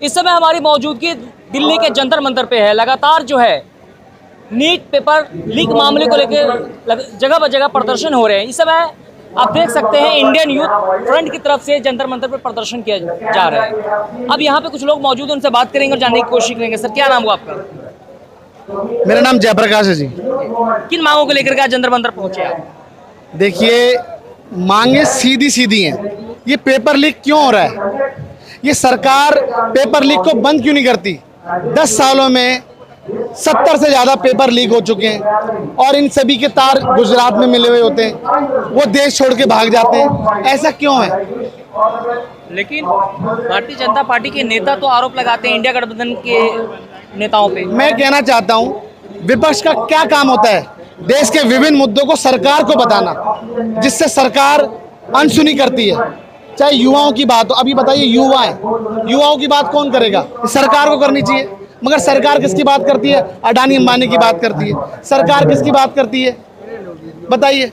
इस समय हमारी मौजूदगी दिल्ली के जंतर मंतर पे है। लगातार जो है नीट पेपर लीक मामले को लेकर जगह ब जगह प्रदर्शन हो रहे हैं। इस समय आप देख सकते हैं इंडियन यूथ फ्रंट की तरफ से जंतर मंतर पर प्रदर्शन किया जा रहा है। अब यहाँ पे कुछ लोग मौजूद हैं, उनसे बात करेंगे और जानने की कोशिश करेंगे। सर, क्या नाम हुआ आपका? मेरा नाम जयप्रकाश है जी। किन मांगों को लेकर के आज जंतर मंतर पहुंचे आप? देखिए, मांगे सीधी सीधी हैं। ये पेपर लीक क्यों हो रहा है? ये सरकार पेपर लीक को बंद क्यों नहीं करती? 10 सालों में 70 से ज़्यादा पेपर लीक हो चुके हैं और इन सभी के तार गुजरात में मिले हुए होते हैं। वो देश छोड़ के भाग जाते हैं। ऐसा क्यों है? लेकिन भारतीय जनता पार्टी के नेता तो आरोप लगाते हैं इंडिया गठबंधन के नेताओं पे। मैं कहना चाहता हूँ, विपक्ष का क्या काम होता है? देश के विभिन्न मुद्दों को सरकार को बताना, जिससे सरकार अनसुनी करती है। चाहे युवाओं की बात हो, अभी बताइए युवाओं की बात कौन करेगा? सरकार को करनी चाहिए। मगर सरकार किसकी बात करती है? अडानी अंबानी की बात करती है। सरकार किसकी बात करती है? बताइए।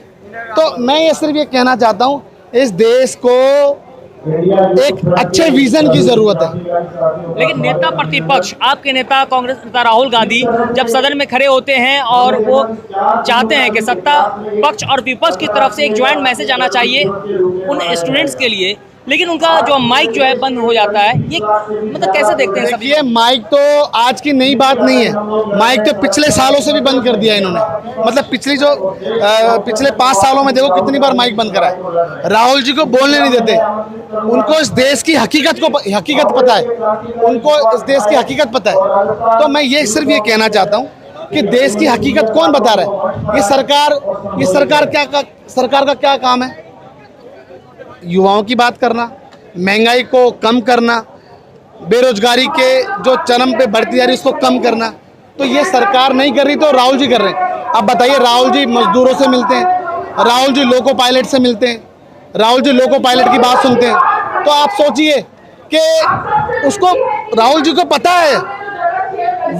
तो मैं ये सिर्फ ये कहना चाहता हूँ, इस देश को एक अच्छे विजन की जरूरत है। लेकिन नेता प्रतिपक्ष, आपके नेता कांग्रेस नेता राहुल गांधी जब सदन में खड़े होते हैं और वो चाहते हैं कि सत्ता पक्ष और विपक्ष की तरफ से एक ज्वाइंट मैसेज आना चाहिए उन स्टूडेंट्स के लिए, लेकिन उनका जो माइक जो है बंद हो जाता है। ये मतलब कैसे देखते हैं सभी? ये माइक तो आज की नई बात नहीं है। माइक तो पिछले सालों से भी बंद कर दिया इन्होंने। मतलब पिछले 5 सालों में देखो कितनी बार माइक बंद करा है। राहुल जी को बोलने नहीं देते। उनको इस देश की हकीकत पता है। उनको इस देश की हकीकत पता है। तो मैं ये सिर्फ ये कहना चाहता हूँ कि देश की हकीकत कौन बता रहा है? ये सरकार का क्या काम है? युवाओं की बात करना, महंगाई को कम करना, बेरोजगारी के जो चरम पे बढ़ती जा रही है उसको कम करना। तो ये सरकार नहीं कर रही तो राहुल जी कर रहे हैं। अब बताइए, राहुल जी मजदूरों से मिलते हैं, राहुल जी लोको पायलट से मिलते हैं, राहुल जी लोको पायलट की बात सुनते हैं। तो आप सोचिए कि उसको, राहुल जी को पता है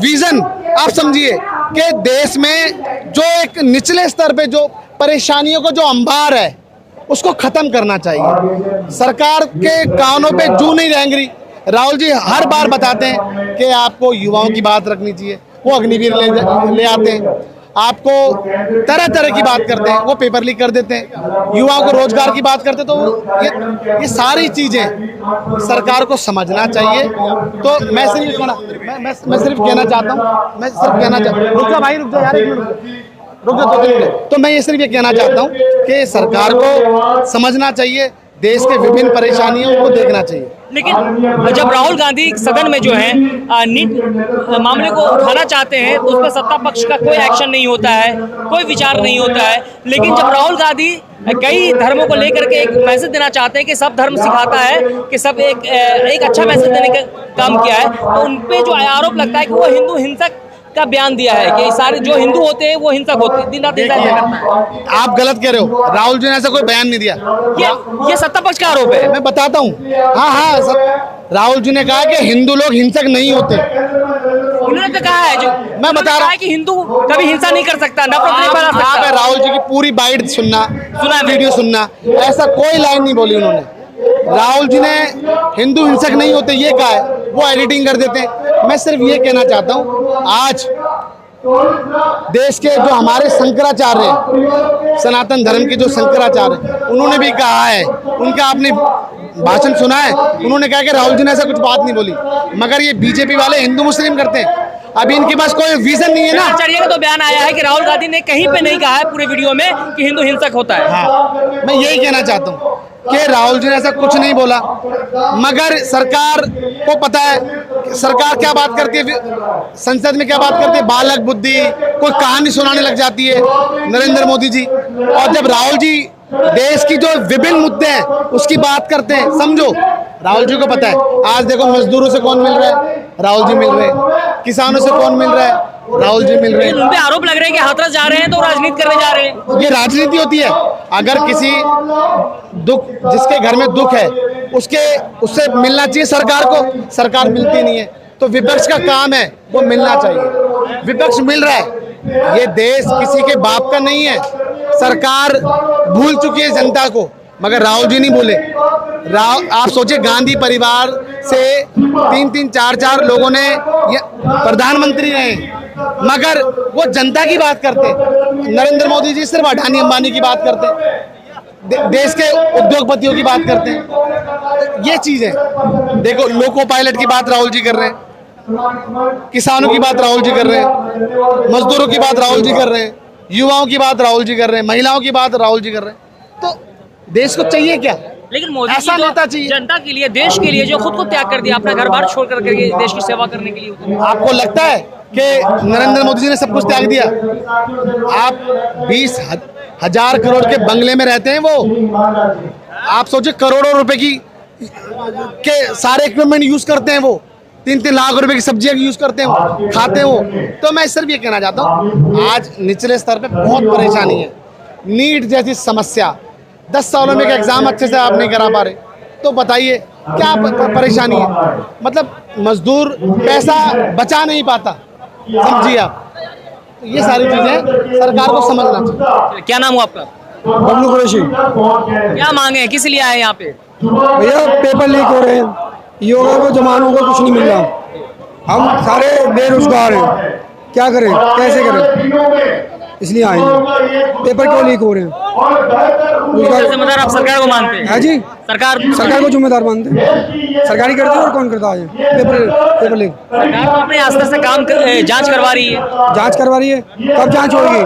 विजन। आप समझिए कि देश में जो एक निचले स्तर पे जो परेशानियों को जो अंबार है उसको खत्म करना चाहिए। सरकार के कानों पे जू नहीं रेंग रही। राहुल जी हर बार बताते हैं कि आपको युवाओं की बात रखनी चाहिए। वो अग्निवीर ले आते हैं, आपको तरह तरह की बात करते हैं, वो पेपर लीक कर देते हैं। युवाओं को रोजगार की बात करते हैं। तो ये सारी चीजें सरकार को समझना चाहिए। तो मैं सिर्फ कहना चाहता हूँ, रुक जा भाई, रुक जा यार, एक मिनट रुक जा, 2 मिनट। तो मैं ये सिर्फ ये कहना चाहता हूँ कि सरकार को समझना चाहिए, देश के विभिन्न परेशानियों को देखना चाहिए। लेकिन जब राहुल गांधी सदन में जो है नीट मामले को उठाना चाहते हैं तो उस पर सत्ता पक्ष का कोई एक्शन नहीं होता है, कोई विचार नहीं होता है। लेकिन जब राहुल गांधी कई धर्मों को लेकर के एक मैसेज देना चाहते हैं कि सब धर्म सिखाता है कि सब एक अच्छा मैसेज देने का काम किया है, तो उन पे जो आरोप लगता है कि वो हिंदू हिंसक का बयान दिया है कि सारे जो हिंदू होते हैं वो हिंसक होते हैं, दिन रात हिंसा करता है। आप गलत कह रहे हो। राहुल जी ने ऐसा कोई बयान नहीं दिया। ये सत्ता पक्ष का आरोप है। मैं बताता हूँ। हाँ, राहुल जी ने कहा कि हिंदू लोग हिंसक नहीं होते। उन्होंने तो कहा है, जो मैं बता रहा हूँ कि हिंदू कभी हिंसा नहीं कर सकता, नफरत नहीं फैला सकता। राहुल जी की पूरी बाइट सुना, वीडियो सुनना, ऐसा कोई लाइन नहीं बोली उन्होंने। राहुल जी ने हिंदू हिंसक नहीं होते ये कहा है, वो एडिटिंग कर देते हैं। मैं सिर्फ ये कहना चाहता हूँ, आज देश के जो हमारे शंकराचार्य हैं, सनातन धर्म के जो शंकराचार्य, उन्होंने भी कहा है, उनका आपने भाषण सुना है, उन्होंने कहा कि राहुल जी ने ऐसा कुछ बात नहीं बोली। मगर ये बीजेपी वाले हिंदू मुस्लिम करते हैं। अभी इनके पास कोई विजन नहीं है ना। आचार्य का तो बयान आया है कि राहुल गांधी ने कहीं पे नहीं कहा है पूरे वीडियो में कि हिंदू हिंसक होता है। हाँ, मैं यही कहना चाहता हूँ कि राहुल जी ने ऐसा कुछ नहीं बोला। मगर सरकार को पता है सरकार क्या बात करती है, संसद में क्या बात करती है, बालक बुद्धि, कोई कहानी सुनाने लग जाती है नरेंद्र मोदी जी। और जब राहुल जी देश की जो विभिन्न मुद्दे हैं उसकी बात करते हैं, समझो राहुल जी को पता है। आज देखो मजदूरों से कौन मिल रहा है? राहुल जी मिल रहे हैं। किसानों से कौन मिल रहा है? राहुल जी मिल रहे हैं। उन पे आरोप लग रहे हैं कि हाथरस जा रहे हैं तो राजनीति करने जा रहे हैं। ये राजनीति होती है। अगर किसी दुख, जिसके घर में दुख है, उससे मिलना चाहिए सरकार को। सरकार मिलती नहीं है तो विपक्ष का काम है वो मिलना चाहिए। विपक्ष मिल रहा है। ये देश किसी के बाप का नहीं है। सरकार भूल चुकी है जनता को। मगर राहुल जी नहीं बोले। आप सोचिए, गांधी परिवार से 3-3, 4-4 लोगों ने ये प्रधानमंत्री रहे, मगर वो जनता की बात करते। नरेंद्र मोदी जी सिर्फ अडानी अंबानी की बात करते, देश के उद्योगपतियों की बात करते हैं। ये चीज है। देखो, लोको पायलट की बात राहुल जी कर रहे हैं, किसानों की बात राहुल जी कर रहे हैं, मजदूरों की बात राहुल जी कर रहे हैं, युवाओं की बात राहुल जी कर रहे हैं, महिलाओं की बात राहुल जी कर रहे हैं। तो देश को चाहिए क्या? लेकिन मोदी ऐसा जी तो नेता चाहिए। जनता के लिए, देश के लिए जो खुद को त्याग कर दिया, अपना घर बार छोड़ करके देश की सेवा करने के लिए उतरे। आपको लगता है कि नरेंद्र मोदी जी ने सब कुछ त्याग दिया? आप 20,000 करोड़ के बंगले में रहते हैं वो। आप सोचिए, करोड़ों रुपए के सारे इक्विपमेंट यूज करते हैं वो, 3-3 लाख रुपए की सब्जियां यूज करते हैं वो, खाते हैं वो। तो मैं सिर्फ ये कहना चाहता हूँ, आज निचले स्तर पे बहुत परेशानी है। नीट जैसी समस्या, 10 सालों में एक एग्जाम अच्छे से आप नहीं करा पा रहे, तो बताइए क्या परेशानी है? मतलब मजदूर पैसा बचा नहीं पाता, समझिए आप। तो ये सारी चीजें सरकार को समझना चाहिए। क्या नाम हुआ आपका? बबलू कुरैशी। क्या मांगे हैं, किस लिए आए यहाँ पे? भैया पेपर लीक हो रहे हैं, योगा को जमानों को कुछ नहीं मिल रहा, हम सारे बेरोजगार हैं, क्या करें कैसे करें, इसलिए आए हैं। पेपर क्यों लीक हो रहे हैं? जिम्मेदार आप सरकार को मानते हैं? है जी, सरकार को जिम्मेदार मानते हैं। सरकारी करते हैं और कौन करता है? पेपर लीक सरकार तो अपने आस्ते से जांच करवा रही है। जांच करवा रही है, कब जांच होगी?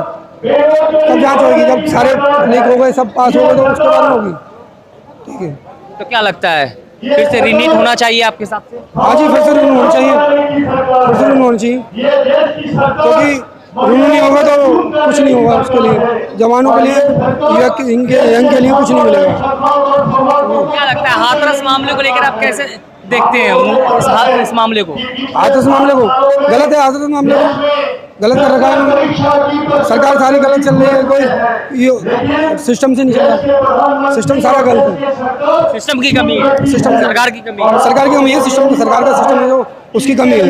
कब जांच होगी? जब सारे लीक हो गए, सब पास हो गए, तो उसके बाद होगी। ठीक है, तो क्या लगता है फिर से रिनीट होना चाहिए आपके हिसाब से? हाँ जी, फिर से रिन्यू होना चाहिए, फिर से रिन्यू होना चाहिए, क्योंकि रिन्यू नहीं होगा तो कुछ नहीं होगा उसके लिए, जवानों के लिए, यंग के लिए कुछ नहीं मिलेगा। क्या लगता है हाथरस मामले को लेकर आप कैसे देखते हैं इस मामले को? हाथरस मामले को गलत है, हाथरस मामले को गलत कर रखा है सरकार, सारी गलत चल रही है, कोई सिस्टम से नहीं चल रहा, सिस्टम सारा गलत है। सिस्टम की कमी है, सिस्टम सरकार की कमी है, सरकार की कमी है, सिस्टम सरकार का सिस्टम है जो उसकी कमी है।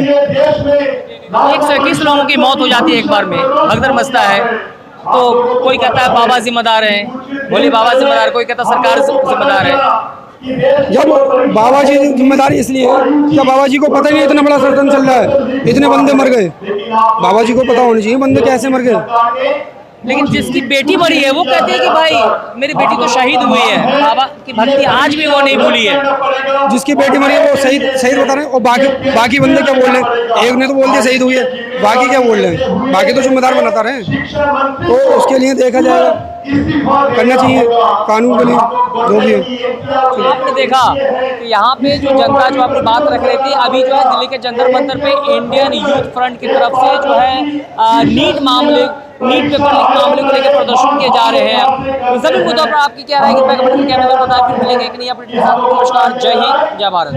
121 लोगों की मौत हो जाती है एक बार में, भगदड़ मचता है। तो कोई कहता है बाबा जिम्मेदार है, बोले बाबा जिम्मेदार, कोई कहता सरकार जिम्मेदार है। जब बाबा जी जिम्मेदारी इसलिए है, क्या बाबा जी को पता नहीं इतना बड़ा षड्यंत्र चल रहा है, इतने बंदे मर गए, बाबा जी को पता होना चाहिए बंदे कैसे मर गए। लेकिन जिसकी बेटी मरी है वो कहते हैं कि भाई मेरी बेटी तो शहीद हुई है, बाबा की भक्ति आज भी वो नहीं भूली है। जिसकी बेटी मरी है वो शहीद बता रहे हैं, और बाकी बंदे क्या बोल रहे हैं? एक ने तो बोल दिया शहीद हुई है, बाकी क्या बोल रहे हैं? बाकी तो जिम्मेदार बनाता रहे, तो उसके लिए देखा जाएगा, करना चाहिए कानून के लिए जो भी हो। आपने देखा कि यहाँ पे जो जनता जो अपनी बात रख रही थी, अभी जो है दिल्ली के जंतर मंतर पे इंडियन यूथ फ्रंट की तरफ से जो है नीट पेपर लीक मामले को लेकर प्रदर्शन किए जा रहे हैं। इन सभी मुद्दों पर आपकी क्या राय है? कृपया कमेंट करके हमें बताएं। फिर मिलेंगे एक नई अपडेट के साथ। नमस्कार, जय हिंद, जय भारत।